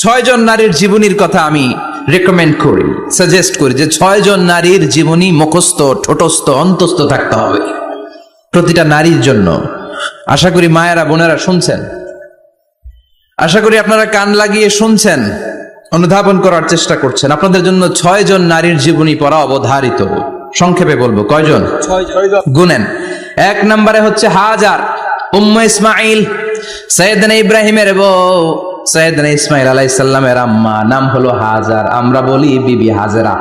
6 জন নারীর জীবনীর কথা আমি রেকমেন্ড করি, সাজেস্ট করি যে 6 জন নারীর জীবনী মুখস্থ, ঠোঁটস্থ, অন্তস্থ থাকতে হবে প্রতিটা নারীর জন্য। আশা করি মায়েরা বোনেরা শুনছেন, আশা করি আপনারা কান লাগিয়ে শুনছেন, অনুধাবন করার চেষ্টা করছেন। আপনাদের জন্য 6 জন নারীর জীবনী পড়া অবধারিত। সংক্ষেপে বলবো কয়জন? 6 জন। গুনেন। 1 নম্বরে হচ্ছে হাজার, উম্মে ইসমাইল, সৈয়দনা ইব্রাহিমের বউ, সৈয়দনা ইসমাইল আলাইহিস সালামের আম্মা, নাম হলো হাজার। আমরা বলি বিবি হাজেরা।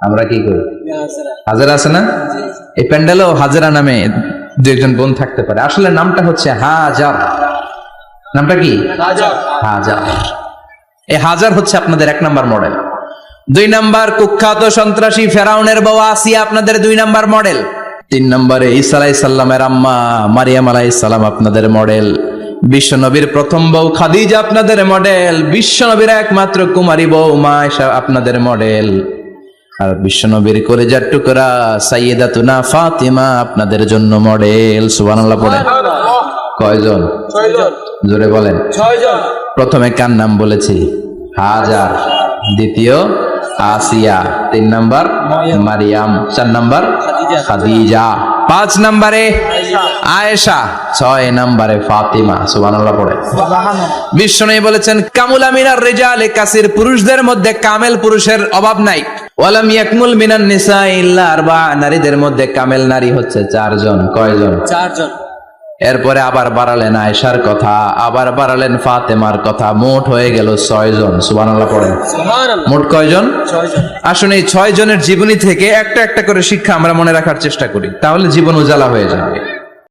আমরা কি করি? হাজেরা আছে না? এই প্যান্ডেলেও হাজেরা নামে 2 বোন থাকতে পারে। আসলে নামটা হচ্ছে হাজার। নামটা কি? হাজার। এই হাজার হচ্ছে আপনাদের 1 নাম্বার মডেল। 2 নাম্বার কুখ্যাত সন্ত্রাসী ফেরাউনের বউ আসিয়া আপনাদের 2 নাম্বার মডেল। 3 নম্বরে ঈসা আলাইহিস সালামের আম্মা মারিয়াম আলাইহিস সালাম আপনাদের মডেল। বিশ্বনবীর প্রথম বউ খাদিজা আপনাদের মডেল। বিশ্বনবীর একমাত্র কুমারী বউ মা আয়েশা আপনাদের মডেল। আর বিশ্বনবীর কলিজার টুকরা সাইয়্যিদাতুনা ফাতিমা আপনাদের জন্য মডেল। সুবহানাল্লাহ পড়ে। কয়জন? 6 জন। জোরে বলেন। 6 জন। প্রথমে কার নাম বলেছি? হাজার। দ্বিতীয় আসিয়া। 3 নাম্বার মারিয়াম। 4 নাম্বার খাদিজা। 5 নম্বরে আয়েশা। 6 নম্বরে ফাতিমা। সুবহানাল্লাহ পড়ে। বিশ্বনবী বলেছেন কামুলা মিনার রিজালে কাসির, পুরুষদের মধ্যে কামেল পুরুষের অভাব নাই। ওয়ালাম ইয়াকমুল মিনান নিসা ইল্লা 4, নারীদের মধ্যে কামেল নারী হচ্ছে 4 জন। কয়জন? 4 জন। এরপরে আবার বাড়ালেন আয়েশার কথা, আবার বাড়ালেন ফাতেমার কথা, মোট হয়ে গেল 6 জন। সুবহানাল্লাহ পড়েন। সুবহানাল্লাহ। মোট কয়জন? 6 জন। আসুন এই 6 জনের জীবনী থেকে একটা একটা করে শিক্ষা আমরা মনে রাখার চেষ্টা করি, তাহলে জীবন উজালা হয়ে যাবে।